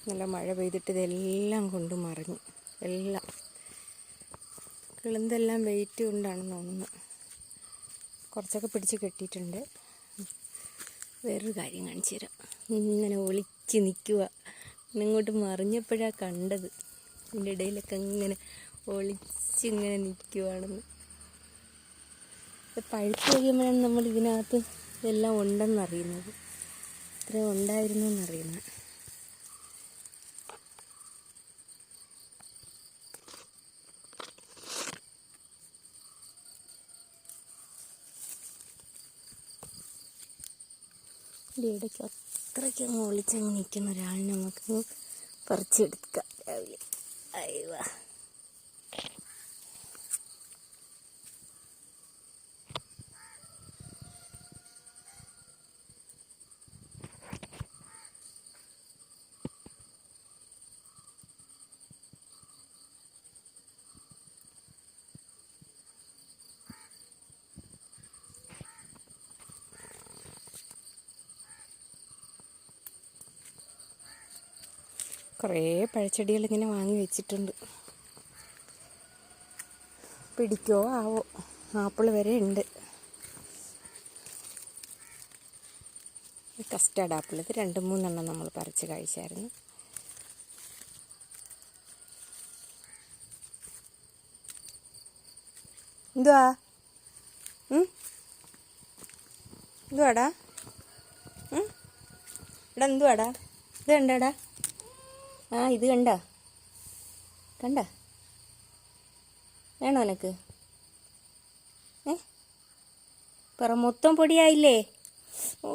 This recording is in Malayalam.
നല്ല മഴ പെയ്തിട്ട് ഇതെല്ലാം കൊണ്ട് മറിഞ്ഞു. എല്ലാം കിളുന്തെല്ലാം വെയിറ്റ് കൊണ്ടാണെന്ന് തോന്നുന്നു. കുറച്ചൊക്കെ പിടിച്ച് കെട്ടിയിട്ടുണ്ട്. വേറൊരു കാര്യം കാണിച്ചു തരാം. ഇങ്ങനെ ഒളിച്ച് നിൽക്കുക. ഇങ്ങോട്ട് മറിഞ്ഞപ്പോഴാണ് കണ്ടത്. ഇതിൻ്റെ ഇടയിലൊക്കെ ഇങ്ങനെ ഒളിച്ചിങ്ങനെ നിൽക്കുവാണെന്ന്. പഴുത്ത് കഴിയുമ്പോഴാണ് നമ്മൾ ഇതിനകത്ത് ഇതെല്ലാം ഉണ്ടെന്നറിയുന്നത്. ഇത്രയും ഉണ്ടായിരുന്നു എന്നറിയുന്നത്. ഇതിൻ്റെ ഇടയ്ക്ക് അത്രയ്ക്ക് അങ്ങ് ഒളിച്ചങ്ങ് നിൽക്കുന്ന ഒരാളിനെ നമുക്ക് പറിച്ചെടുക്കാം രാവിലെ. അയ്യോ, കുറേ പഴച്ചെടികൾ ഇങ്ങനെ വാങ്ങി വെച്ചിട്ടുണ്ട്. പിടിക്കോ ആവോ. ആപ്പിൾ വരെ ഉണ്ട്. കസ്റ്റാർഡ് ആപ്പിൾ ഇത് 2-3 നമ്മൾ പറിച്ച് കഴിച്ചായിരുന്നു. എന്തുവാ എന്തുവാടാ? ഇവിടെ എന്തുവാടാ? ഇത് കണ്ടാടാ? ഇത് കണ്ട വേണോ നിനക്ക്? പറ മൊത്തം പൊടിയായില്ലേ? ഓ